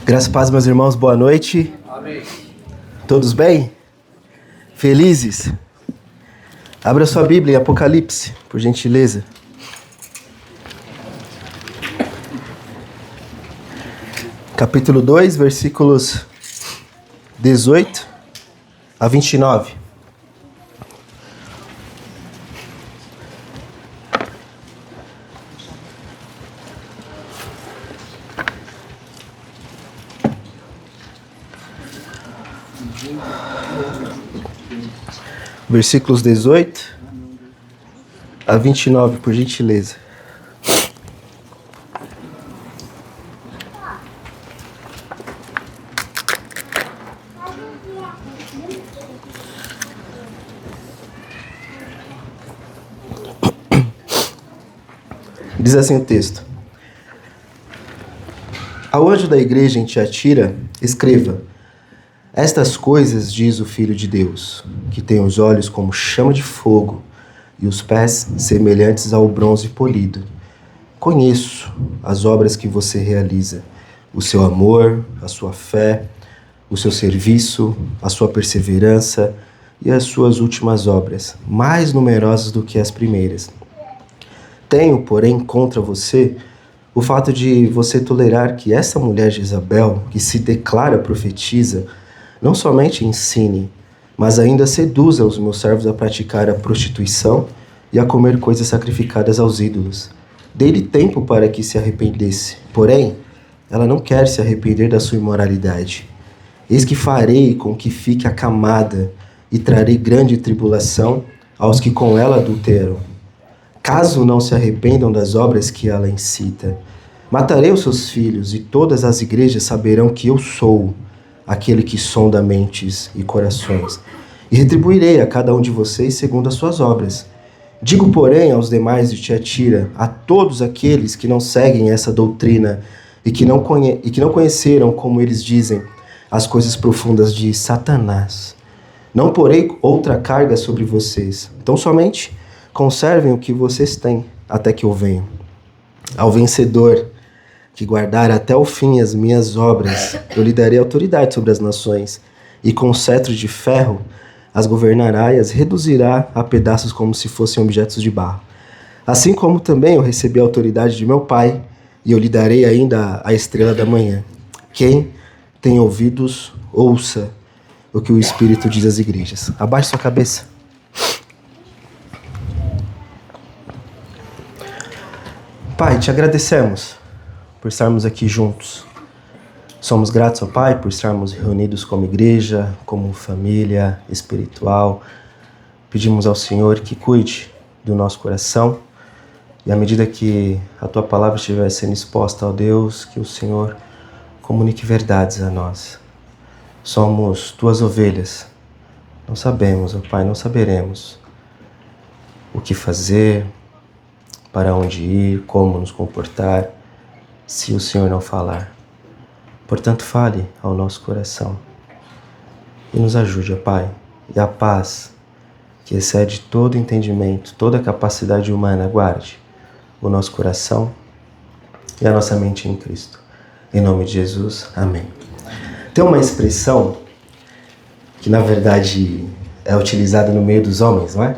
Graças a paz, meus irmãos, boa noite. Amém. Todos bem? Felizes? Abra sua Bíblia em Apocalipse, por gentileza. Capítulo 2, versículos 18 a 29. Versículos 18 a 29, por gentileza. Diz assim o texto: Ao anjo da igreja em Tiatira, escreva: Estas coisas diz o Filho de Deus, que tem os olhos como chama de fogo e os pés semelhantes ao bronze polido. Conheço as obras que você realiza, o seu amor, a sua fé, o seu serviço, a sua perseverança e as suas últimas obras, mais numerosas do que as primeiras. Tenho, porém, contra você o fato de você tolerar que essa mulher Jezabel, que se declara profetisa, não somente ensine, mas ainda seduza os meus servos a praticar a prostituição e a comer coisas sacrificadas aos ídolos. Dei-lhe tempo para que se arrependesse, porém, ela não quer se arrepender da sua imoralidade. Eis que farei com que fique acamada e trarei grande tribulação aos que com ela adulteram. Caso não se arrependam das obras que ela incita, matarei os seus filhos e todas as igrejas saberão que eu sou aquele que sonda mentes e corações, e retribuirei a cada um de vocês segundo as suas obras. Digo, porém, aos demais de Tiatira, a todos aqueles que não seguem essa doutrina e que não conheceram, como eles dizem, as coisas profundas de Satanás, não porei outra carga sobre vocês, então somente conservem o que vocês têm até que eu venha. Ao vencedor, que guardar até o fim as minhas obras, eu lhe darei autoridade sobre as nações, e com cetro de ferro as governará e as reduzirá a pedaços como se fossem objetos de barro. Assim como também eu recebi a autoridade de meu Pai, e eu lhe darei ainda a estrela da manhã. Quem tem ouvidos, ouça o que o Espírito diz às igrejas. Abaixe sua cabeça. Pai, te agradecemos por estarmos aqui juntos. Somos gratos ao Pai por estarmos reunidos como igreja, como família espiritual. Pedimos ao Senhor que cuide do nosso coração e à medida que a Tua palavra estiver sendo exposta, ó Deus, que o Senhor comunique verdades a nós. Somos Tuas ovelhas. Não sabemos, ó Pai, não saberemos o que fazer, para onde ir, como nos comportar, se o Senhor não falar. Portanto, fale ao nosso coração e nos ajude, ó Pai. E a paz, que excede todo entendimento, toda capacidade humana, guarde o nosso coração e a nossa mente em Cristo. Em nome de Jesus, amém. Tem uma expressão que, na verdade, é utilizada no meio dos homens, não é?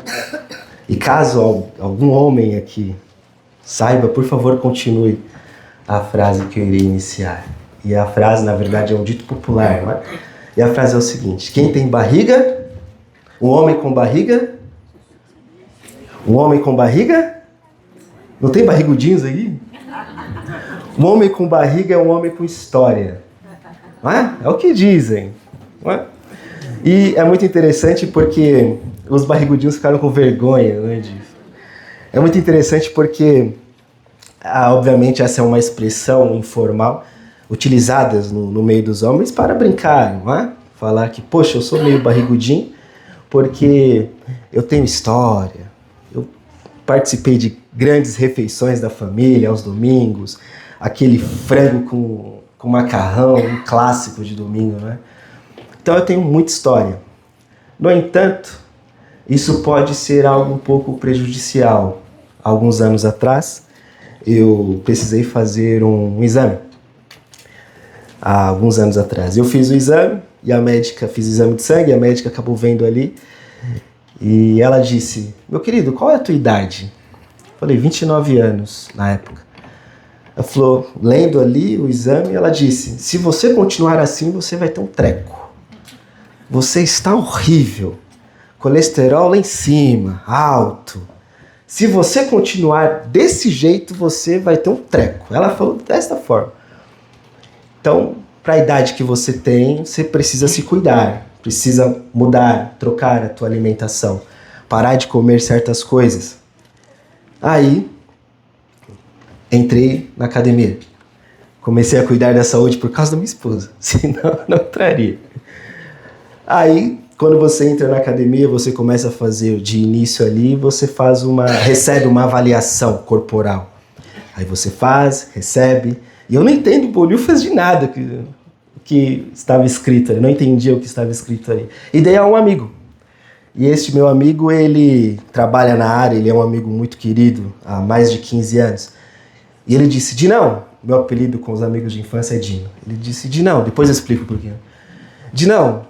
E caso algum homem aqui saiba, por favor, continue a frase que eu irei iniciar. E a frase, na verdade, é um dito popular, não é? E a frase é o seguinte: quem tem barriga? Um homem com barriga? Um homem com barriga? Não tem barrigudinhos aí? Um homem com barriga é um homem com história. Não é? É o que dizem. Não é? E é muito interessante porque os barrigudinhos ficaram com vergonha, não é disso? É muito interessante porque, obviamente, essa é uma expressão informal utilizada no meio dos homens para brincar, não é? Falar que, poxa, eu sou meio barrigudinho porque eu tenho história, eu participei de grandes refeições da família aos domingos, aquele frango com macarrão, um clássico de domingo, não é? Então eu tenho muita história. No entanto, isso pode ser algo um pouco prejudicial. Alguns anos atrás, eu precisei fazer um exame. há alguns anos atrás. Eu fiz o exame, e a médica, fiz o exame de sangue, e a médica acabou vendo ali, e ela disse, meu querido, qual é a tua idade? Eu falei, 29 anos na época. Ela falou, lendo ali o exame, ela disse, se você continuar assim, você vai ter um treco. Você está horrível. Colesterol lá em cima, alto. Se você continuar desse jeito, você vai ter um treco. Ela falou desta forma. Então, para a idade que você tem, você precisa se cuidar. Precisa mudar, trocar a tua alimentação. Parar de comer certas coisas. Aí, entrei na academia. Comecei a cuidar da saúde por causa da minha esposa. Senão, não traria. Aí, quando você entra na academia, você começa a fazer de início ali, você recebe uma avaliação corporal. Aí você faz, recebe, e eu não entendo bolhufas de nada que estava escrito ali, não entendia o que estava escrito ali. E daí a um amigo. E este meu amigo, ele trabalha na área, ele é um amigo muito querido, há mais de 15 anos. E ele disse, Dinão, meu apelido com os amigos de infância é Dino. Ele disse, Dinão, depois eu explico por quê. Dinão,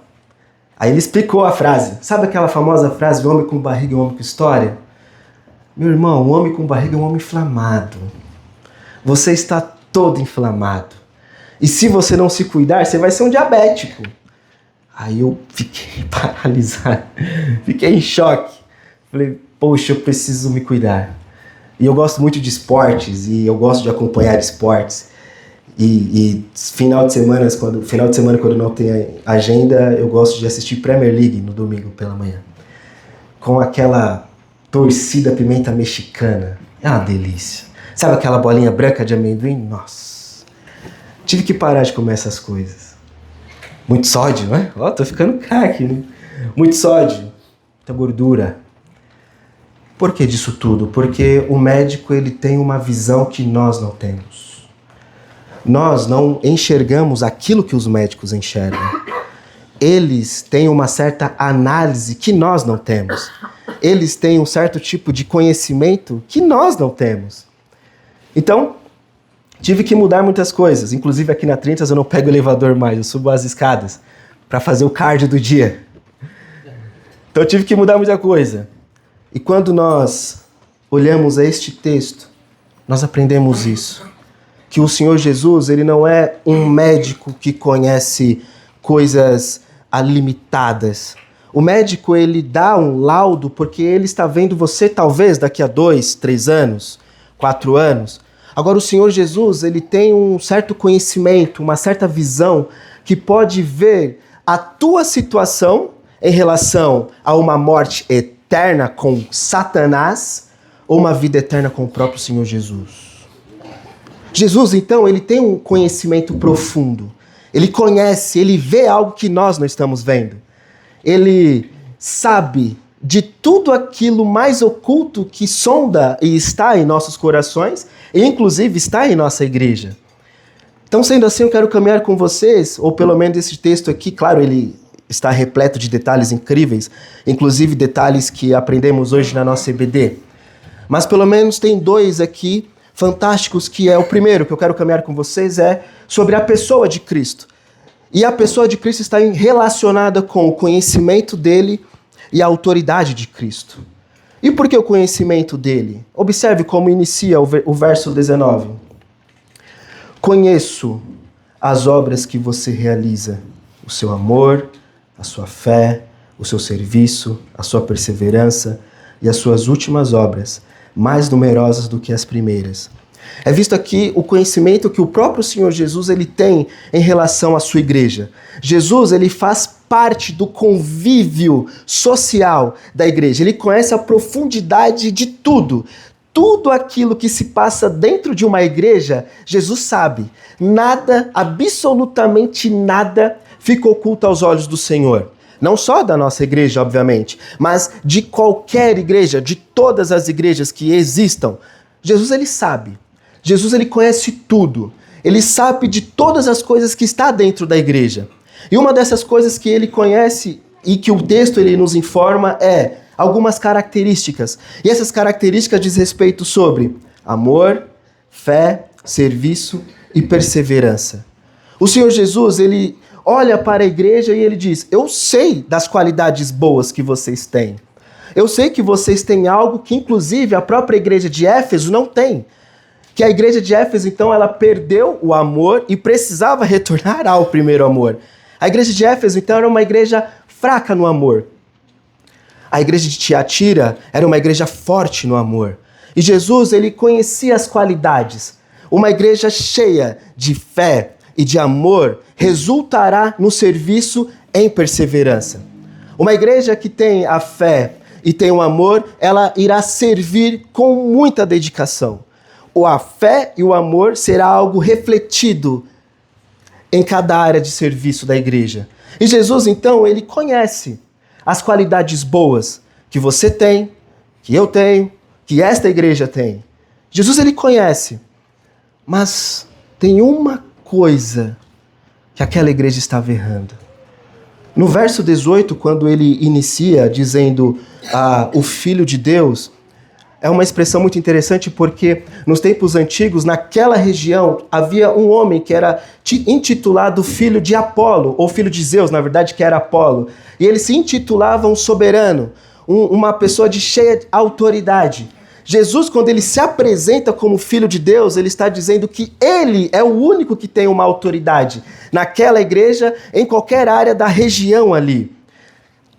aí ele explicou a frase. Sabe aquela famosa frase, o homem com barriga é um homem com história? Meu irmão, o homem com barriga é um homem inflamado. Você está todo inflamado. E se você não se cuidar, você vai ser um diabético. Aí eu fiquei paralisado, fiquei em choque. Falei, poxa, eu preciso me cuidar. E eu gosto muito de esportes, e eu gosto de acompanhar esportes. E final de semana, quando não tem agenda, eu gosto de assistir Premier League no domingo pela manhã. Com aquela torcida pimenta mexicana. É uma delícia. Sabe aquela bolinha branca de amendoim? Nossa. Tive que parar de comer essas coisas. Muito sódio, né? Ó, tô ficando craque, né? Muito sódio, muita gordura. Por que disso tudo? Porque o médico, ele tem uma visão que nós não temos. Nós não enxergamos aquilo que os médicos enxergam. Eles têm uma certa análise que nós não temos. Eles têm um certo tipo de conhecimento que nós não temos. Então, tive que mudar muitas coisas. Inclusive aqui na Trintas eu não pego elevador mais, eu subo as escadas para fazer o cardio do dia. Então eu tive que mudar muita coisa. E quando nós olhamos a este texto, nós aprendemos isso. Que o Senhor Jesus, ele não é um médico que conhece coisas limitadas. O médico, ele dá um laudo porque ele está vendo você talvez daqui a 2, 3 anos, 4 anos. Agora o Senhor Jesus, ele tem um certo conhecimento, uma certa visão que pode ver a tua situação em relação a uma morte eterna com Satanás ou uma vida eterna com o próprio Senhor Jesus. Jesus, então, ele tem um conhecimento profundo. Ele conhece, ele vê algo que nós não estamos vendo. Ele sabe de tudo aquilo mais oculto que sonda e está em nossos corações, e inclusive está em nossa igreja. Então, sendo assim, eu quero caminhar com vocês, ou pelo menos esse texto aqui, claro, ele está repleto de detalhes incríveis, inclusive detalhes que aprendemos hoje na nossa EBD. Mas pelo menos tem 2 aqui fantásticos, que é o primeiro que eu quero caminhar com vocês, é sobre a pessoa de Cristo. E a pessoa de Cristo está relacionada com o conhecimento dele e a autoridade de Cristo. E por que o conhecimento dele? Observe como inicia o verso 19. Conheço as obras que você realiza, o seu amor, a sua fé, o seu serviço, a sua perseverança e as suas últimas obras, mais numerosas do que as primeiras. É visto aqui o conhecimento que o próprio Senhor Jesus ele tem em relação à sua igreja. Jesus ele faz parte do convívio social da igreja. Ele conhece a profundidade de tudo. Tudo aquilo que se passa dentro de uma igreja, Jesus sabe. Nada, absolutamente nada, fica oculto aos olhos do Senhor. Não só da nossa igreja, obviamente, mas de qualquer igreja, de todas as igrejas que existam. Jesus, ele sabe. Jesus, ele conhece tudo. Ele sabe de todas as coisas que está dentro da igreja. E uma dessas coisas que ele conhece e que o texto ele nos informa é algumas características. E essas características diz respeito sobre amor, fé, serviço e perseverança. O Senhor Jesus, ele olha para a igreja e ele diz: eu sei das qualidades boas que vocês têm. Eu sei que vocês têm algo que, inclusive, a própria igreja de Éfeso não tem. Que a igreja de Éfeso, então, ela perdeu o amor e precisava retornar ao primeiro amor. A igreja de Éfeso, então, era uma igreja fraca no amor. A igreja de Tiatira era uma igreja forte no amor. E Jesus, ele conhecia as qualidades. Uma igreja cheia de fé e de amor resultará no serviço em perseverança. Uma igreja que tem a fé e tem o amor, ela irá servir com muita dedicação. A fé e o amor será algo refletido em cada área de serviço da igreja. E Jesus, então, ele conhece as qualidades boas que você tem, que eu tenho, que esta igreja tem. Jesus, ele conhece, mas tem uma coisa que aquela igreja estava errando. No verso 18, quando ele inicia dizendo o Filho de Deus, é uma expressão muito interessante porque nos tempos antigos, naquela região, havia um homem que era intitulado filho de Apolo, ou filho de Zeus, na verdade, que era Apolo. E ele se intitulava um soberano, uma pessoa de cheia autoridade. Jesus, quando ele se apresenta como filho de Deus, ele está dizendo que ele é o único que tem uma autoridade naquela igreja, em qualquer área da região ali.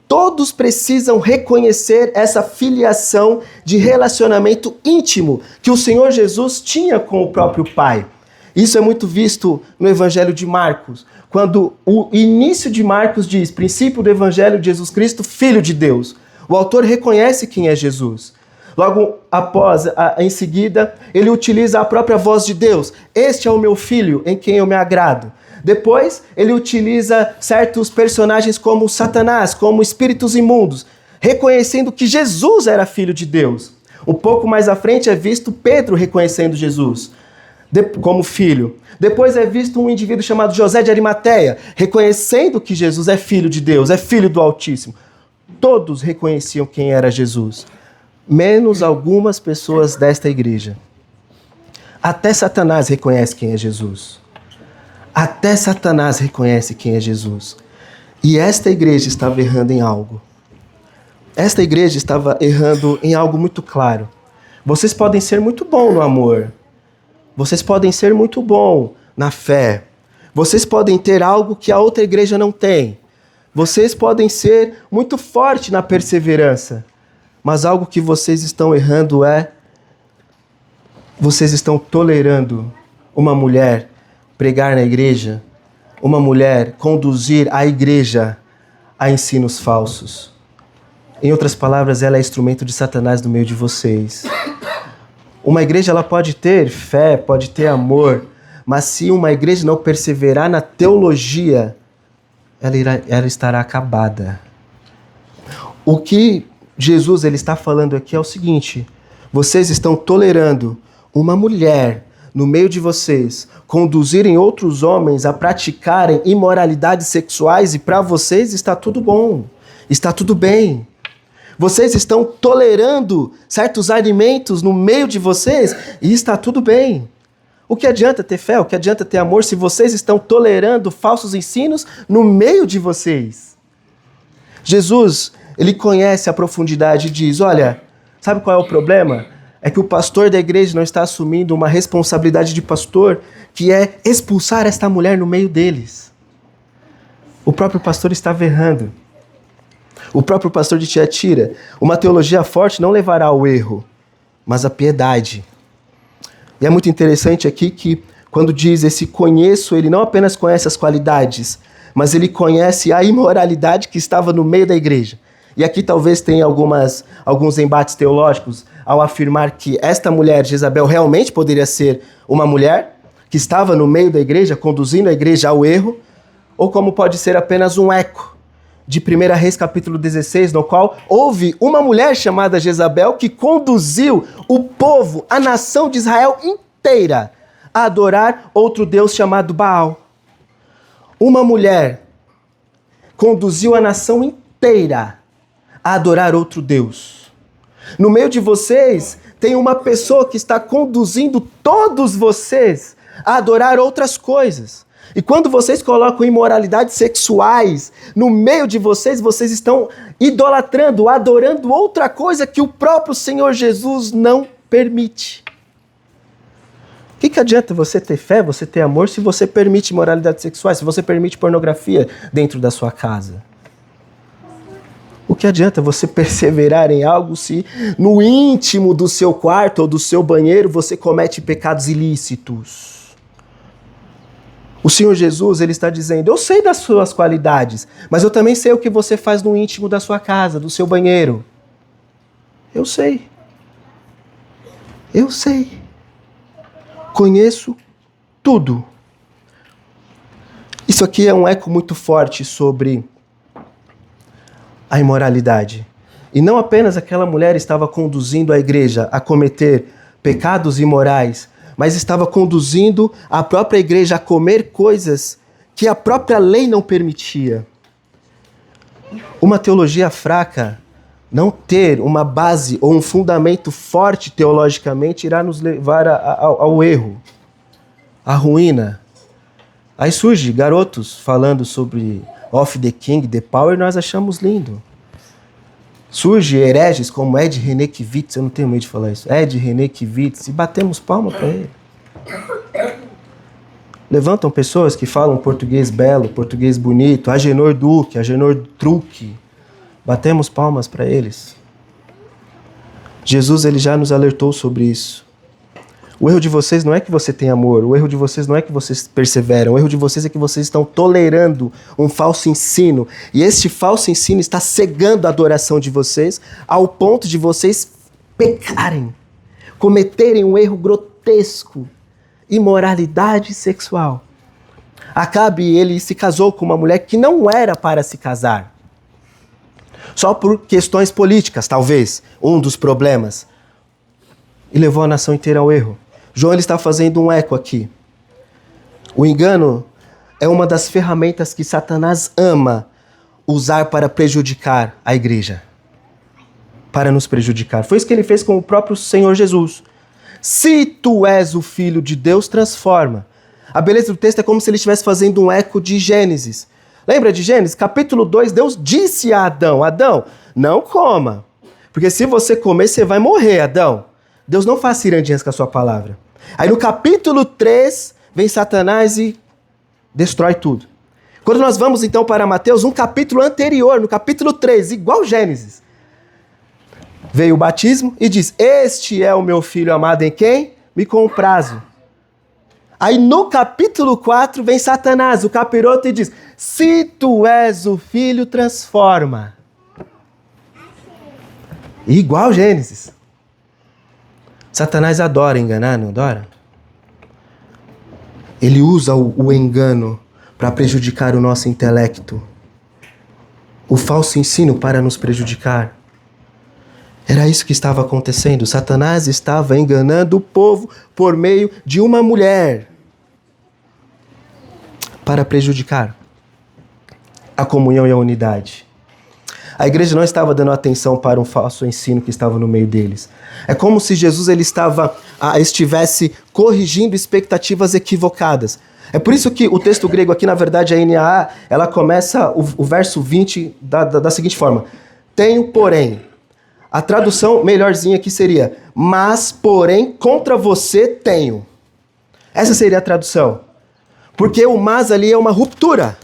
Todos precisam reconhecer essa filiação de relacionamento íntimo que o Senhor Jesus tinha com o próprio Pai. Isso é muito visto no Evangelho de Marcos, quando o início de Marcos diz, princípio do Evangelho de Jesus Cristo, Filho de Deus. O autor reconhece quem é Jesus. Logo após, em seguida, ele utiliza a própria voz de Deus. Este é o meu filho, em quem eu me agrado. Depois, ele utiliza certos personagens como Satanás, como espíritos imundos, reconhecendo que Jesus era filho de Deus. Um pouco mais à frente é visto Pedro reconhecendo Jesus como filho. Depois é visto um indivíduo chamado José de Arimateia, reconhecendo que Jesus é filho de Deus, é filho do Altíssimo. Todos reconheciam quem era Jesus, menos algumas pessoas desta igreja. Até Satanás reconhece quem é Jesus. Até Satanás reconhece quem é Jesus. E esta igreja estava errando em algo. Esta igreja estava errando em algo muito claro. Vocês podem ser muito bons no amor. Vocês podem ser muito bons na fé. Vocês podem ter algo que a outra igreja não tem. Vocês podem ser muito fortes na perseverança. Mas algo que vocês estão errando é... vocês estão tolerando uma mulher pregar na igreja, uma mulher conduzir a igreja a ensinos falsos. Em outras palavras, ela é instrumento de Satanás no meio de vocês. Uma igreja ela pode ter fé, pode ter amor, mas se uma igreja não perseverar na teologia, ela estará acabada. O que Jesus ele está falando aqui é o seguinte: vocês estão tolerando uma mulher no meio de vocês conduzirem outros homens a praticarem imoralidades sexuais e para vocês está tudo bom, está tudo bem. Vocês estão tolerando certos alimentos no meio de vocês e está tudo bem. O que adianta ter fé, o que adianta ter amor se vocês estão tolerando falsos ensinos no meio de vocês? Jesus, ele conhece a profundidade e diz, olha, sabe qual é o problema? É que o pastor da igreja não está assumindo uma responsabilidade de pastor, que é expulsar esta mulher no meio deles. O próprio pastor estava errando. O próprio pastor de Tiatira. Uma teologia forte não levará ao erro, mas à piedade. E é muito interessante aqui que, quando diz esse conheço, ele não apenas conhece as qualidades, mas ele conhece a imoralidade que estava no meio da igreja. E aqui talvez tenha alguns embates teológicos ao afirmar que esta mulher, Jezabel, realmente poderia ser uma mulher que estava no meio da igreja, conduzindo a igreja ao erro, ou como pode ser apenas um eco de 1 Reis capítulo 16, no qual houve uma mulher chamada Jezabel que conduziu o povo, a nação de Israel inteira, a adorar outro Deus chamado Baal. Uma mulher conduziu a nação inteira a adorar outro Deus. No meio de vocês, tem uma pessoa que está conduzindo todos vocês a adorar outras coisas. E quando vocês colocam imoralidades sexuais no meio de vocês, vocês estão idolatrando, adorando outra coisa que o próprio Senhor Jesus não permite. O que adianta você ter fé, você ter amor, se você permite imoralidades sexuais, se você permite pornografia dentro da sua casa? O que adianta você perseverar em algo se no íntimo do seu quarto ou do seu banheiro você comete pecados ilícitos? O Senhor Jesus, ele está dizendo, eu sei das suas qualidades, mas eu também sei o que você faz no íntimo da sua casa, do seu banheiro. Eu sei. Eu sei. Conheço tudo. Isso aqui é um eco muito forte sobre a imoralidade. E não apenas aquela mulher estava conduzindo a igreja a cometer pecados imorais, mas estava conduzindo a própria igreja a comer coisas que a própria lei não permitia. Uma teologia fraca, não ter uma base ou um fundamento forte teologicamente, irá nos levar ao erro, à ruína. Aí surge garotos falando sobre Of the King, The Power, nós achamos lindo. Surge hereges como Ed René Kivitz, eu não tenho medo de falar isso, Ed René Kivitz, e batemos palma para ele. Levantam pessoas que falam português belo, português bonito, Agenor Duque, Agenor Truque. Batemos palmas para eles. Jesus, ele já nos alertou sobre isso. O erro de vocês não é que você tem amor, o erro de vocês não é que vocês perseveram, o erro de vocês é que vocês estão tolerando um falso ensino. E este falso ensino está cegando a adoração de vocês ao ponto de vocês pecarem, cometerem um erro grotesco, imoralidade sexual. Acabe, ele se casou com uma mulher que não era para se casar. Só por questões políticas, talvez, um dos problemas. E levou a nação inteira ao erro. João, ele está fazendo um eco aqui. O engano é uma das ferramentas que Satanás ama usar para prejudicar a igreja. Para nos prejudicar. Foi isso que ele fez com o próprio Senhor Jesus. Se tu és o Filho de Deus, transforma. A beleza do texto é como se ele estivesse fazendo um eco de Gênesis. Lembra de Gênesis? Capítulo 2, Deus disse a Adão, Adão, não coma. Porque se você comer, você vai morrer, Adão. Deus não faz cirandinhas com a sua palavra. Aí no capítulo 3, vem Satanás e destrói tudo. Quando nós vamos então para Mateus, um capítulo anterior, no capítulo 3, igual Gênesis, veio o batismo e diz, este é o meu filho amado em quem me comprazo. Aí no capítulo 4 vem Satanás, o capiroto, e diz, se tu és o filho, transforma. Igual Gênesis. Satanás adora enganar, não adora? Ele usa o engano para prejudicar o nosso intelecto. O falso ensino para nos prejudicar. Era isso que estava acontecendo. Satanás estava enganando o povo por meio de uma mulher para prejudicar a comunhão e a unidade. A igreja não estava dando atenção para um falso ensino que estava no meio deles. É como se Jesus ele estivesse corrigindo expectativas equivocadas. É por isso que o texto grego aqui, na verdade, a NAA, ela começa o verso 20 da seguinte forma. Tenho, porém. A tradução melhorzinha aqui seria, mas, porém, contra você tenho. Essa seria a tradução. Porque o mas ali é uma ruptura,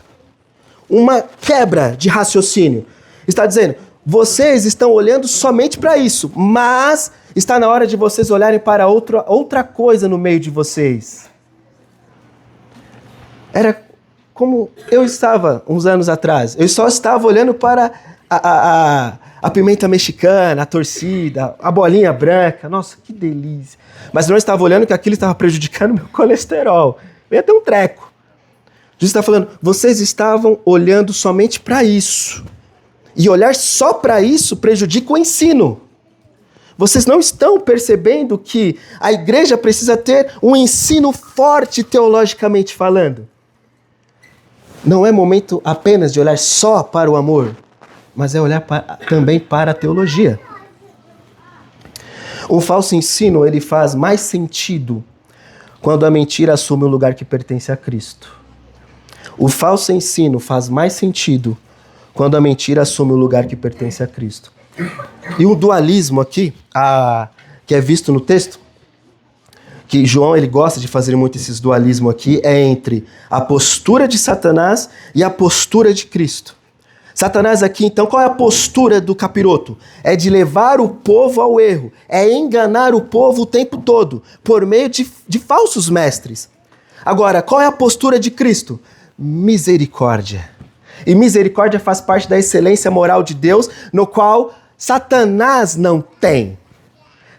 uma quebra de raciocínio. Está dizendo, vocês estão olhando somente para isso, mas está na hora de vocês olharem para outra coisa no meio de vocês. Era como eu estava uns anos atrás. Eu só estava olhando para a pimenta mexicana, a torcida, a bolinha branca. Nossa, que delícia. Mas não estava olhando que aquilo estava prejudicando meu colesterol. Eu ia ter um treco. Jesus está falando, vocês estavam olhando somente para isso. E olhar só para isso prejudica o ensino. Vocês não estão percebendo que a igreja precisa ter um ensino forte teologicamente falando. Não é momento apenas de olhar só para o amor, mas é olhar também para a teologia. O falso ensino ele faz mais sentido quando a mentira assume o lugar que pertence a Cristo. O falso ensino faz mais sentido quando a mentira assume o lugar que pertence a Cristo. E o dualismo aqui, que é visto no texto, que João ele gosta de fazer muito esses dualismos aqui, é entre a postura de Satanás e a postura de Cristo. Satanás aqui, então, qual é a postura do capiroto? É de levar o povo ao erro, é enganar o povo o tempo todo, por meio de falsos mestres. Agora, qual é a postura de Cristo? Misericórdia. E misericórdia faz parte da excelência moral de Deus, no qual Satanás não tem.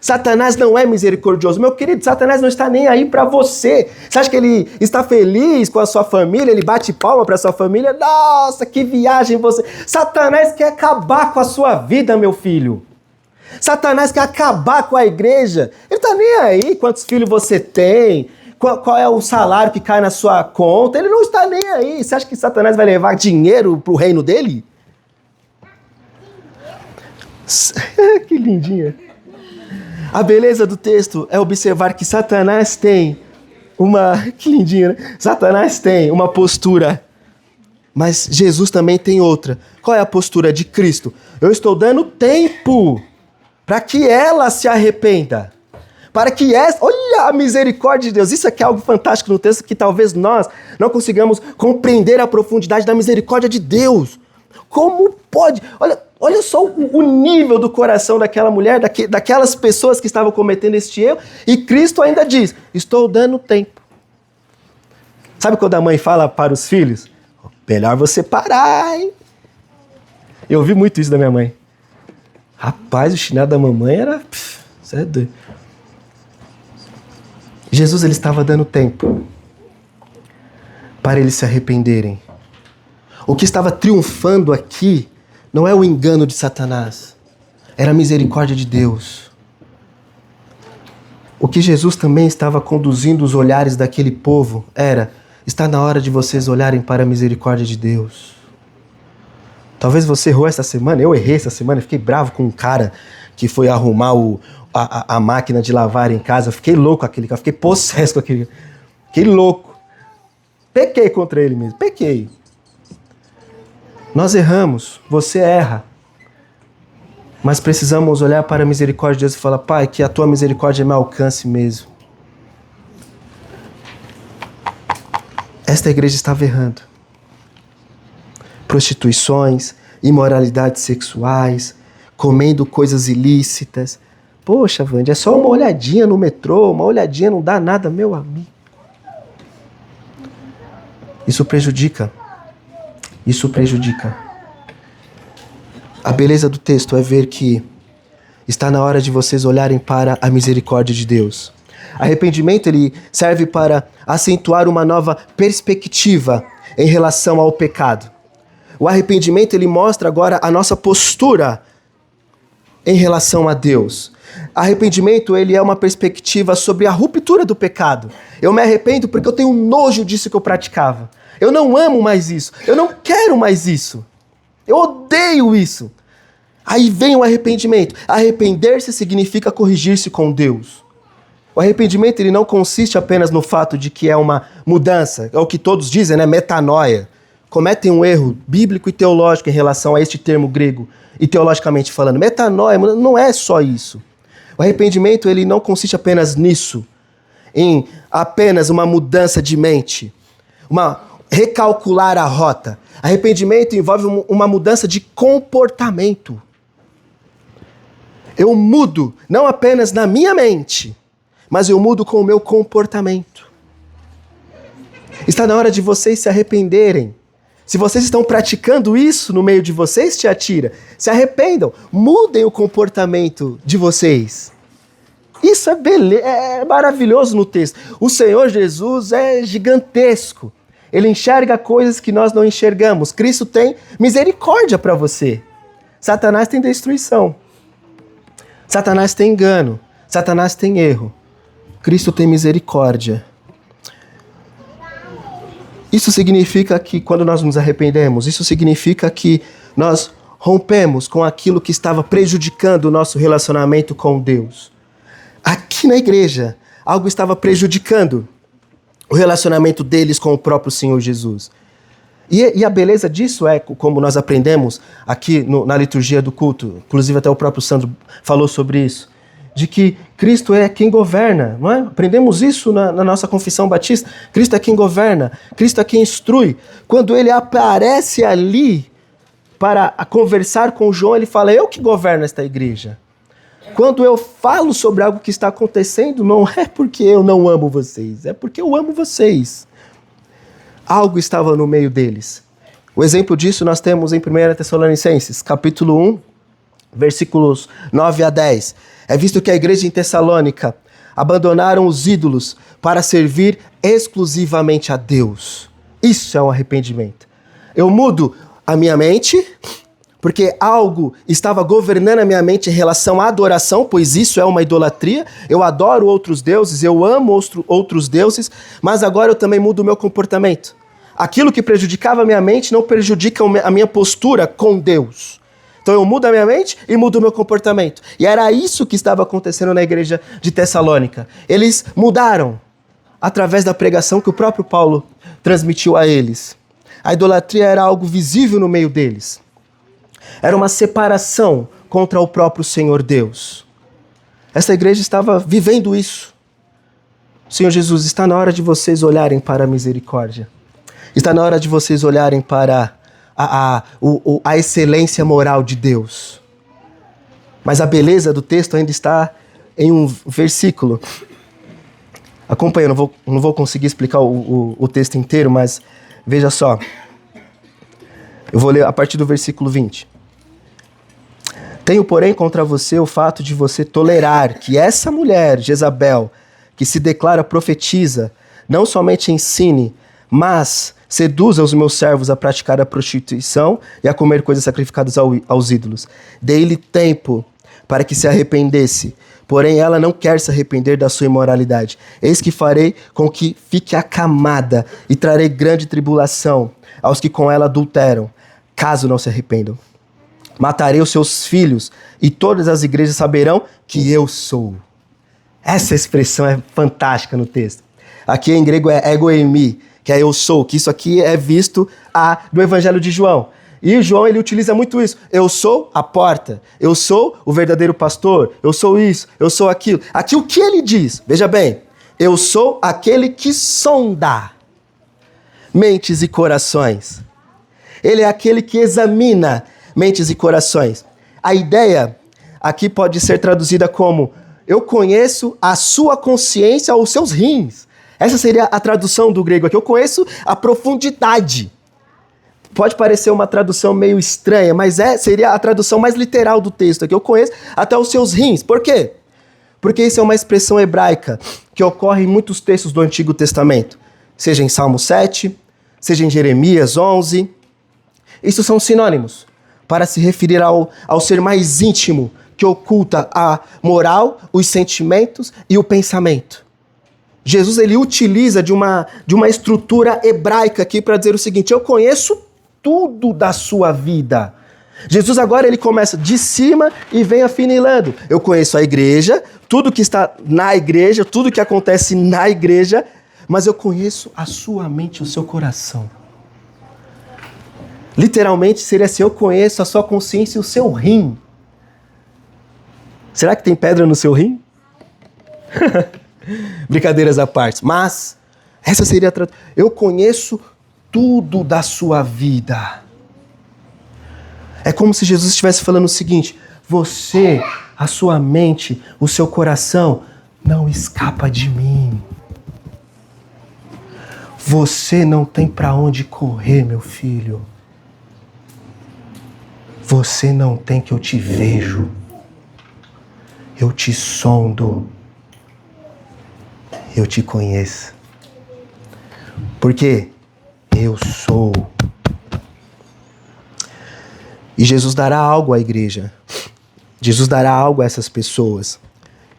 Satanás não é misericordioso. Meu querido, Satanás não está nem aí para você. Você acha que ele está feliz com a sua família? Ele bate palma para a sua família? Nossa, que viagem você... Satanás quer acabar com a sua vida, meu filho. Satanás quer acabar com a igreja. Ele está nem aí quantos filhos você tem, qual é o salário que cai na sua conta. Ele não está nem aí. Você acha que Satanás vai levar dinheiro para o reino dele? Que lindinha. A beleza do texto é observar que Satanás tem que lindinho, né? Satanás tem uma postura, mas Jesus também tem outra. Qual é a postura de Cristo? Eu estou dando tempo para que ela se arrependa. Para que olha a misericórdia de Deus. Isso aqui é algo fantástico no texto que talvez nós não consigamos compreender a profundidade da misericórdia de Deus. Como pode? Olha só o nível do coração daquela mulher, daquelas pessoas que estavam cometendo este erro, e Cristo ainda diz, estou dando tempo. Sabe quando a mãe fala para os filhos? Melhor você parar, hein? Eu ouvi muito isso da minha mãe. Rapaz, o chinelo da mamãe era... Você é doido. Jesus ele estava dando tempo para eles se arrependerem. O que estava triunfando aqui não é o engano de Satanás, era a misericórdia de Deus. O que Jesus também estava conduzindo os olhares daquele povo está na hora de vocês olharem para a misericórdia de Deus. Talvez você errou essa semana, eu errei essa semana, fiquei bravo com um cara que foi arrumar a máquina de lavar em casa, fiquei louco com aquele cara, fiquei possesso com aquele cara, fiquei louco. Pequei contra ele mesmo, pequei. Nós erramos, você erra, mas precisamos olhar para a misericórdia de Deus e falar, Pai, que a Tua misericórdia me alcance mesmo. Esta igreja estava errando. Prostituições, imoralidades sexuais, comendo coisas ilícitas. Poxa, Vande, é só uma olhadinha no metrô, uma olhadinha não dá nada, meu amigo. Isso prejudica. A beleza do texto é ver que está na hora de vocês olharem para a misericórdia de Deus. Arrependimento ele serve para acentuar uma nova perspectiva em relação ao pecado. O arrependimento ele mostra agora a nossa postura em relação a Deus. Arrependimento ele é uma perspectiva sobre a ruptura do pecado. Eu me arrependo porque eu tenho nojo disso que eu praticava. Eu não amo mais isso. Eu não quero mais isso. Eu odeio isso. Aí vem o arrependimento. Arrepender-se significa corrigir-se com Deus. O arrependimento ele não consiste apenas no fato de que é uma mudança. É o que todos dizem, né? Metanoia. Cometem um erro bíblico e teológico em relação a este termo grego. E teologicamente falando, metanoia não é só isso. O arrependimento ele não consiste apenas nisso. Em apenas uma mudança de mente. Recalcular a rota. Arrependimento envolve uma mudança de comportamento. Eu mudo não apenas na minha mente, mas eu mudo com o meu comportamento. Está na hora de vocês se arrependerem. Se vocês estão praticando isso no meio de vocês, te atira. Se arrependam, mudem o comportamento de vocês. Isso é maravilhoso no texto. O Senhor Jesus é gigantesco. Ele enxerga coisas que nós não enxergamos. Cristo tem misericórdia para você. Satanás tem destruição. Satanás tem engano. Satanás tem erro. Cristo tem misericórdia. Isso significa que quando nós nos arrependemos, isso significa que nós rompemos com aquilo que estava prejudicando o nosso relacionamento com Deus. Aqui na igreja, algo estava prejudicando o relacionamento deles com o próprio Senhor Jesus. E a beleza disso é, como nós aprendemos aqui na liturgia do culto, inclusive até o próprio Sandro falou sobre isso, de que Cristo é quem governa, não é? Aprendemos isso na nossa confissão batista. Cristo é quem governa, Cristo é quem instrui. Quando ele aparece ali para conversar com João, ele fala, eu que governo esta igreja. Quando eu falo sobre algo que está acontecendo, não é porque eu não amo vocês, é porque eu amo vocês. Algo estava no meio deles. O exemplo disso nós temos em 1 Tessalonicenses, capítulo 1, versículos 9 a 10. É visto que a igreja em Tessalônica abandonaram os ídolos para servir exclusivamente a Deus. Isso é um arrependimento. Eu mudo a minha mente, porque algo estava governando a minha mente em relação à adoração, pois isso é uma idolatria. Eu adoro outros deuses, eu amo outros deuses, mas agora eu também mudo o meu comportamento. Aquilo que prejudicava a minha mente não prejudica a minha postura com Deus. Então eu mudo a minha mente e mudo o meu comportamento. E era isso que estava acontecendo na igreja de Tessalônica. Eles mudaram através da pregação que o próprio Paulo transmitiu a eles. A idolatria era algo visível no meio deles. Era uma separação contra o próprio Senhor Deus. Essa igreja estava vivendo isso. Senhor Jesus, está na hora de vocês olharem para a misericórdia. Está na hora de vocês olharem para a excelência moral de Deus. Mas a beleza do texto ainda está em um versículo. Acompanha, eu não vou conseguir explicar o texto inteiro, mas veja só. Eu vou ler a partir do versículo 20. Tenho, porém, contra você o fato de você tolerar que essa mulher, Jezabel, que se declara profetisa, não somente ensine, mas seduza os meus servos a praticar a prostituição e a comer coisas sacrificadas aos ídolos. Dei-lhe tempo para que se arrependesse, porém ela não quer se arrepender da sua imoralidade. Eis que farei com que fique acamada e trarei grande tribulação aos que com ela adulteram, caso não se arrependam. Matarei os seus filhos e todas as igrejas saberão que eu sou. Essa expressão é fantástica no texto. Aqui em grego é ego eimi, que é eu sou, que isso aqui é visto no Evangelho de João. E João, ele utiliza muito isso. Eu sou a porta, eu sou o verdadeiro pastor, eu sou isso, eu sou aquilo. Aqui o que ele diz? Veja bem, eu sou aquele que sonda mentes e corações. Ele é aquele que examina mentes e corações. A ideia aqui pode ser traduzida como eu conheço a sua consciência ou os seus rins. Essa seria a tradução do grego aqui. Eu conheço a profundidade. Pode parecer uma tradução meio estranha, mas seria a tradução mais literal do texto aqui. Eu conheço até os seus rins. Por quê? Porque isso é uma expressão hebraica que ocorre em muitos textos do Antigo Testamento. Seja em Salmo 7, seja em Jeremias 11. Isso são sinônimos para se referir ao ser mais íntimo, que oculta a moral, os sentimentos e o pensamento. Jesus, ele utiliza de uma estrutura hebraica aqui para dizer o seguinte, eu conheço tudo da sua vida. Jesus agora ele começa de cima e vem afinilando. Eu conheço a igreja, tudo que está na igreja, tudo que acontece na igreja, mas eu conheço a sua mente, o seu coração. Literalmente seria assim, eu conheço a sua consciência e o seu rim. Será que tem pedra no seu rim? Brincadeiras à parte. Mas essa seria a tradução. Eu conheço tudo da sua vida. É como se Jesus estivesse falando o seguinte, você, a sua mente, o seu coração, não escapa de mim. Você não tem para onde correr, meu filho. Você não tem que eu te vejo. Eu te sondo. Eu te conheço. Porque eu sou. E Jesus dará algo à igreja. Jesus dará algo a essas pessoas.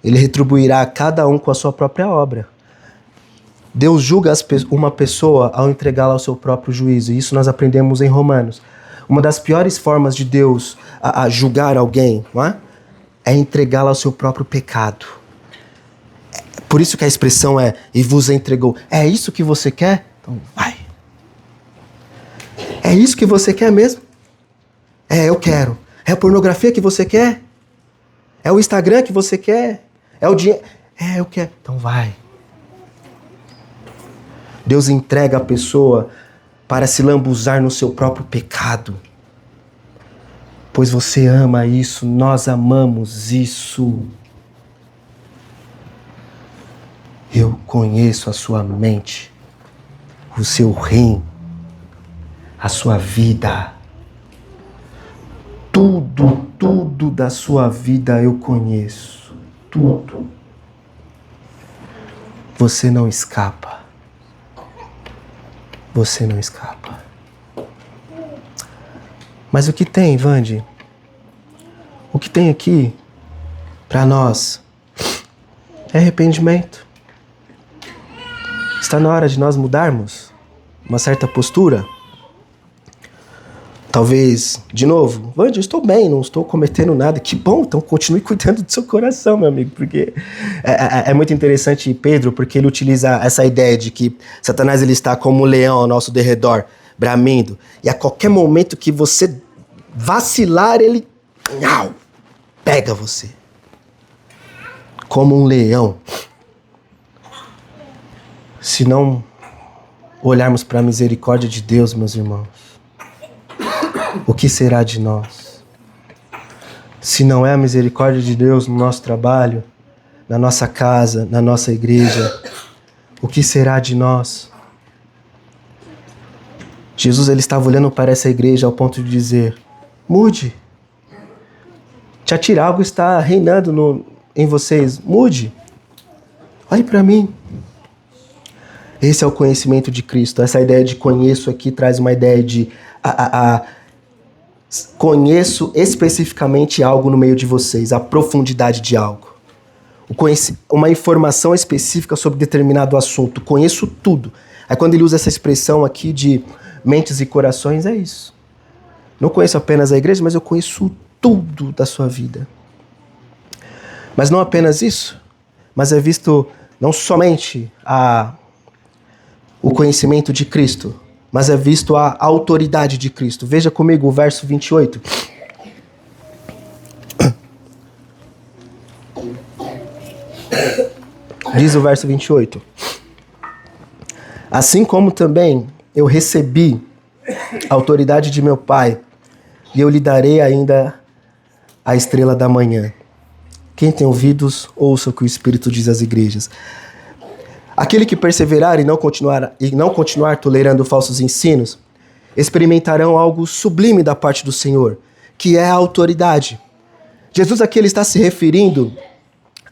Ele retribuirá a cada um com a sua própria obra. Deus julga uma pessoa ao entregá-la ao seu próprio juízo. E isso nós aprendemos em Romanos. Uma das piores formas de Deus a julgar alguém, não é? É entregá-la ao seu próprio pecado. Por isso que a expressão é, e vos entregou. É isso que você quer? Então vai. É isso que você quer mesmo? Eu quero. É a pornografia que você quer? É o Instagram que você quer? É o dinheiro? Eu quero. Então vai. Deus entrega a pessoa para se lambuzar no seu próprio pecado. Pois você ama isso, nós amamos isso. Eu conheço a sua mente, o seu rim, a sua vida. Tudo da sua vida eu conheço. Tudo. Você não escapa. Você não escapa. Mas o que tem, Vande? O que tem aqui para nós é arrependimento. Está na hora de nós mudarmos uma certa postura. Talvez, de novo, Vande, eu estou bem, não estou cometendo nada. Que bom, então continue cuidando do seu coração, meu amigo. Porque é muito interessante Pedro, porque ele utiliza essa ideia de que Satanás ele está como um leão ao nosso derredor, bramindo. E a qualquer momento que você vacilar, ele pega você. Como um leão. Se não olharmos para a misericórdia de Deus, meus irmãos, o que será de nós? Se não é a misericórdia de Deus no nosso trabalho, na nossa casa, na nossa igreja, o que será de nós? Jesus ele estava olhando para essa igreja ao ponto de dizer: mude. Algo está reinando em vocês. Mude. Olhe para mim. Esse é o conhecimento de Cristo. Essa ideia de conheço aqui traz uma ideia de conheço especificamente algo no meio de vocês, a profundidade de algo. Uma informação específica sobre determinado assunto. Conheço tudo. Aí quando ele usa essa expressão aqui de mentes e corações, é isso. Não conheço apenas a igreja, mas eu conheço tudo da sua vida. Mas não apenas isso, mas é visto não somente o conhecimento de Cristo, mas é visto a autoridade de Cristo. Veja comigo o verso 28. Diz o verso 28. Assim como também eu recebi a autoridade de meu Pai, e eu lhe darei ainda a estrela da manhã. Quem tem ouvidos, ouça o que o Espírito diz às igrejas. Aquele que perseverar e não continuar tolerando falsos ensinos, experimentarão algo sublime da parte do Senhor, que é a autoridade. Jesus aqui ele está se referindo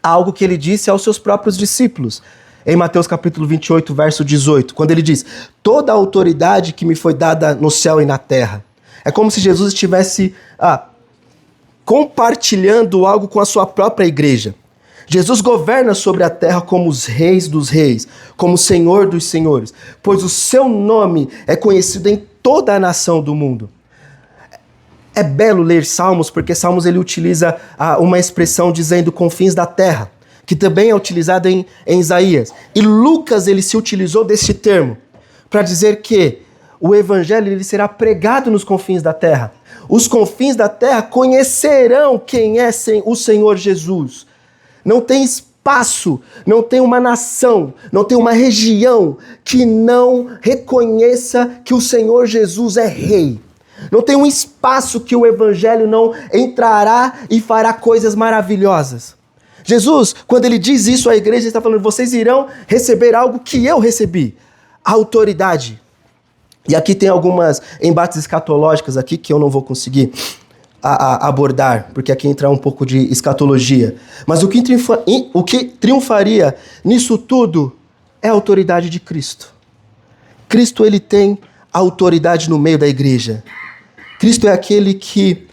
a algo que ele disse aos seus próprios discípulos, em Mateus capítulo 28, verso 18, quando ele diz: toda a autoridade que me foi dada no céu e na terra. É como se Jesus estivesse compartilhando algo com a sua própria igreja. Jesus governa sobre a terra como os reis dos reis, como o Senhor dos senhores, pois o seu nome é conhecido em toda a nação do mundo. É belo ler Salmos, porque Salmos ele utiliza uma expressão dizendo confins da terra, que também é utilizada em Isaías. E Lucas ele se utilizou desse termo para dizer que o evangelho ele será pregado nos confins da terra. Os confins da terra conhecerão quem é o Senhor Jesus. Não tem espaço, não tem uma nação, não tem uma região que não reconheça que o Senhor Jesus é rei. Não tem um espaço que o evangelho não entrará e fará coisas maravilhosas. Jesus, quando ele diz isso à igreja, ele está falando: vocês irão receber algo que eu recebi, a autoridade. E aqui tem algumas embates escatológicos aqui que eu não vou conseguir abordar, porque aqui entra um pouco de escatologia. Mas o que triunfaria nisso tudo é a autoridade de Cristo. Cristo ele tem autoridade no meio da igreja. Cristo é aquele que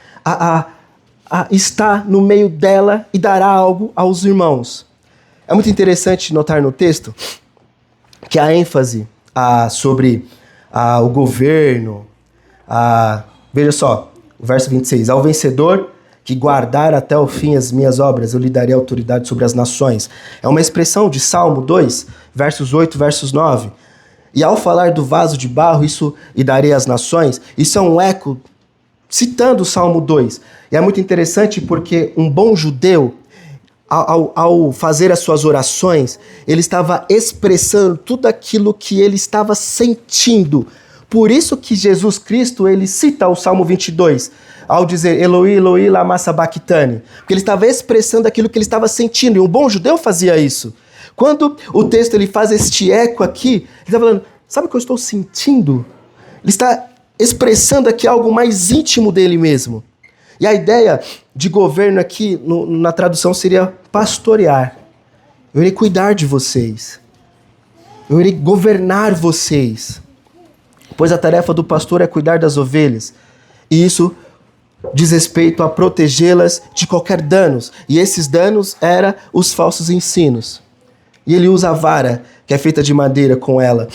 está no meio dela e dará algo aos irmãos. É muito interessante notar no texto que a ênfase sobre o governo, veja só, o verso 26, ao vencedor que guardar até o fim as minhas obras, eu lhe darei autoridade sobre as nações. É uma expressão de Salmo 2, versos 8, versos 9. E ao falar do vaso de barro, isso e darei às nações, isso é um eco citando o Salmo 2. E é muito interessante porque um bom judeu, ao fazer as suas orações, ele estava expressando tudo aquilo que ele estava sentindo. Por isso que Jesus Cristo, ele cita o Salmo 22, ao dizer Eloi, Eloi, lama sabachthani. Porque ele estava expressando aquilo que ele estava sentindo. E um bom judeu fazia isso. Quando o texto ele faz este eco aqui, ele está falando, sabe o que eu estou sentindo? Ele está expressando aqui algo mais íntimo dele mesmo. E a ideia de governo aqui, na tradução, seria pastorear. Eu irei cuidar de vocês. Eu irei governar vocês. Pois a tarefa do pastor é cuidar das ovelhas. E isso diz respeito a protegê-las de qualquer danos. E esses danos eram os falsos ensinos. E ele usa a vara, que é feita de madeira, com ela.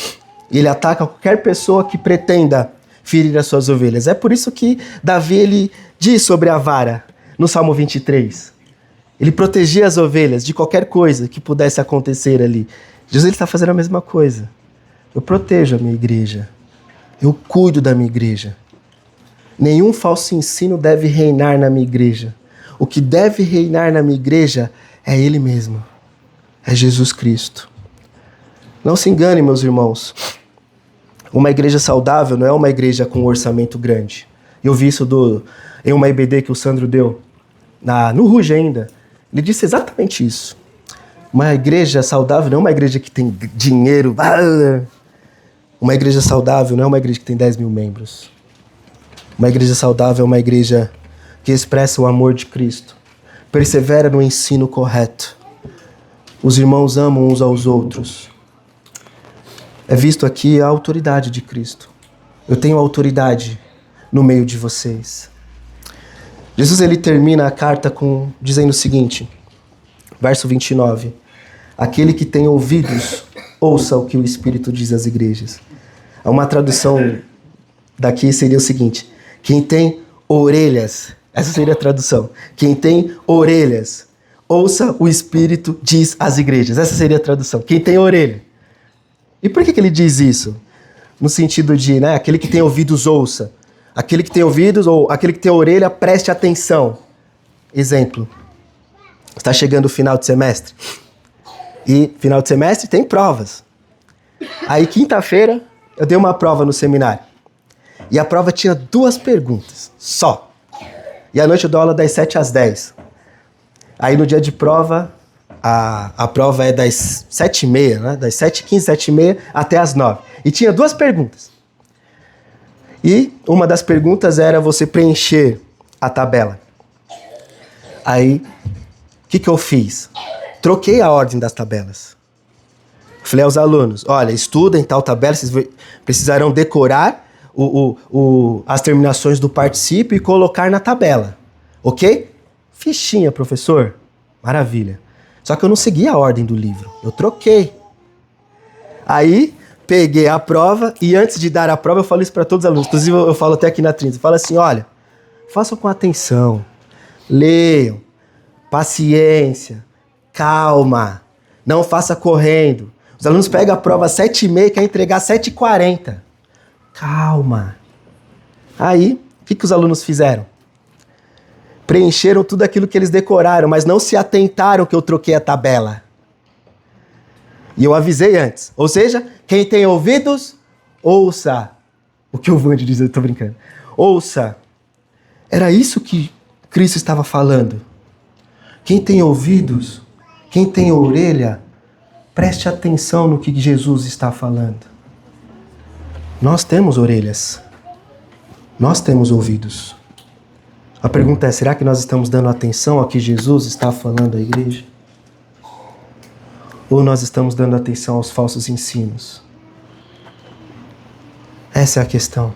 E ele ataca qualquer pessoa que pretenda ferir as suas ovelhas. É por isso que Davi ele diz sobre a vara, no Salmo 23. Ele protegia as ovelhas de qualquer coisa que pudesse acontecer ali. Jesus está fazendo a mesma coisa. Eu protejo a minha igreja. Eu cuido da minha igreja. Nenhum falso ensino deve reinar na minha igreja. O que deve reinar na minha igreja é Ele mesmo. É Jesus Cristo. Não se engane, meus irmãos. Uma igreja saudável não é uma igreja com um orçamento grande. Eu vi isso em uma EBD que o Sandro deu, no Ruge ainda. Ele disse exatamente isso. Uma igreja saudável não é uma igreja que tem dinheiro. Uma igreja saudável não é uma igreja que tem 10 mil membros. Uma igreja saudável é uma igreja que expressa o amor de Cristo. Persevera no ensino correto. Os irmãos amam uns aos outros. É visto aqui a autoridade de Cristo. Eu tenho autoridade no meio de vocês. Jesus ele termina a carta dizendo o seguinte, verso 29. Aquele que tem ouvidos, ouça o que o Espírito diz às igrejas. Uma tradução daqui seria o seguinte. Quem tem orelhas, essa seria a tradução. Quem tem orelhas, ouça o Espírito diz às igrejas. Essa seria a tradução. Quem tem orelha. E por que ele diz isso? No sentido de, aquele que tem ouvidos, ouça. Aquele que tem ouvidos, ou aquele que tem orelha, preste atenção. Exemplo. Está chegando o final de semestre. E final de semestre tem provas. Aí, quinta-feira, eu dei uma prova no seminário. E a prova tinha 2 perguntas, só. E à noite eu dou aula das 7 às 10. Aí, no dia de prova, a prova é das 7h30, né? Das 7h15, 7h30 até as 9. E tinha 2 perguntas. E uma das perguntas era você preencher a tabela. Aí, o que eu fiz? Troquei a ordem das tabelas. Falei aos alunos, olha, estudem tal tabela, vocês precisarão decorar as terminações do particípio e colocar na tabela. Ok? Fichinha, professor. Maravilha. Só que eu não segui a ordem do livro. Eu troquei. Aí, peguei a prova e antes de dar a prova eu falo isso para todos os alunos. Inclusive eu falo até aqui na Trinta. Eu falo assim, olha, façam com atenção. Leiam. Paciência. Calma. Não faça correndo. Os alunos pegam a prova às 7h30 e querem entregar às 7h40. Calma. Aí, o que os alunos fizeram? Preencheram tudo aquilo que eles decoraram, mas não se atentaram que eu troquei a tabela. E eu avisei antes. Ou seja, quem tem ouvidos, ouça. O que o Vande diz, eu tô brincando. Ouça. Era isso que Cristo estava falando. Quem tem ouvidos, quem tem orelha, preste atenção no que Jesus está falando. Nós temos orelhas. Nós temos ouvidos. A pergunta é, será que nós estamos dando atenção ao que Jesus está falando à igreja? Ou nós estamos dando atenção aos falsos ensinos? Essa é a questão.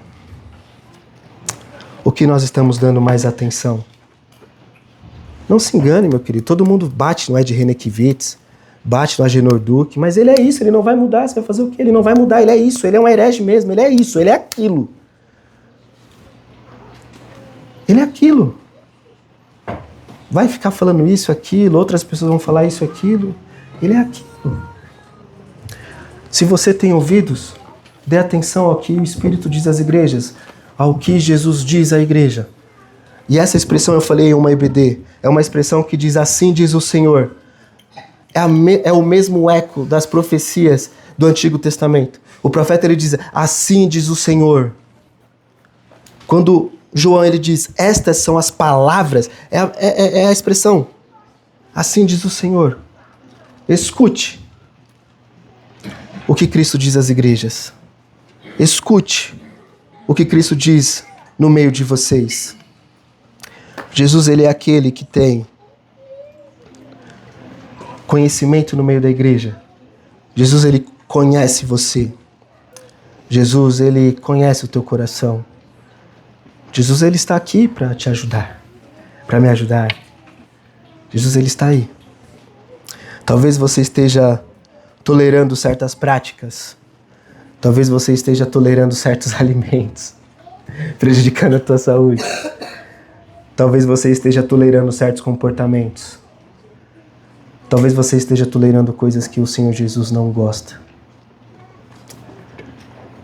O que nós estamos dando mais atenção? Não se engane, meu querido. Todo mundo bate no Ed Renekiewicz, bate no Agenor Duque, mas ele é isso, ele não vai mudar. Você vai fazer o quê? Ele não vai mudar, ele é isso, ele é um herege mesmo, ele é isso, ele é aquilo. Ele é aquilo. Vai ficar falando isso, aquilo, outras pessoas vão falar isso, aquilo. Ele é aquilo. Se você tem ouvidos, Dê atenção ao que o Espírito diz às igrejas, ao que Jesus diz à igreja. E essa expressão eu falei em uma EBD, é uma expressão que diz assim diz o Senhor. É o mesmo eco das profecias do Antigo Testamento. O profeta ele diz, assim diz o Senhor. Quando João ele diz, estas são as palavras, é a expressão, assim diz o Senhor. Escute o que Cristo diz às igrejas. Escute o que Cristo diz no meio de vocês. Jesus ele é aquele que tem conhecimento no meio da igreja. Jesus ele conhece você. Jesus ele conhece o teu coração. Jesus ele está aqui para te ajudar, para me ajudar. Jesus ele está aí. Talvez você esteja tolerando certas práticas. Talvez você esteja tolerando certos alimentos, prejudicando a tua saúde. Talvez você esteja tolerando certos comportamentos. Talvez você esteja tolerando coisas que o Senhor Jesus não gosta.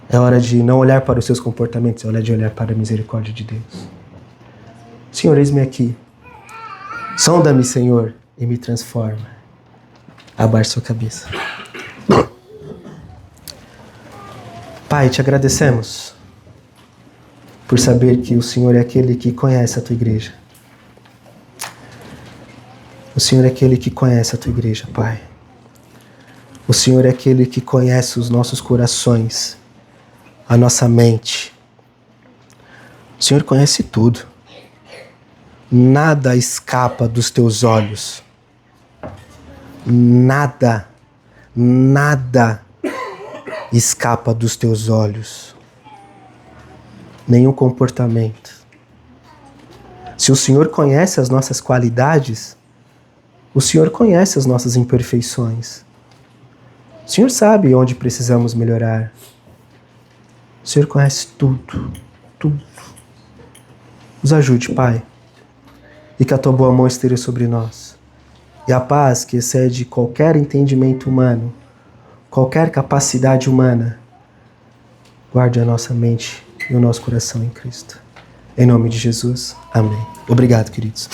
É hora de não olhar para os seus comportamentos, é hora de olhar para a misericórdia de Deus. Senhor, eis-me aqui. Sonda-me, Senhor, e me transforma. Abaixe sua cabeça. Pai, te agradecemos por saber que o Senhor é aquele que conhece a tua igreja. O Senhor é aquele que conhece a tua igreja, Pai. O Senhor é aquele que conhece os nossos corações, a nossa mente. O Senhor conhece tudo. Nada escapa dos teus olhos. Nada escapa dos teus olhos. Nenhum comportamento. Se o Senhor conhece as nossas qualidades, o Senhor conhece as nossas imperfeições. O Senhor sabe onde precisamos melhorar. O Senhor conhece tudo, tudo. Nos ajude, Pai, e que a tua boa mão esteja sobre nós. E a paz que excede qualquer entendimento humano, qualquer capacidade humana, guarde a nossa mente e o nosso coração em Cristo. Em nome de Jesus, amém. Obrigado, queridos.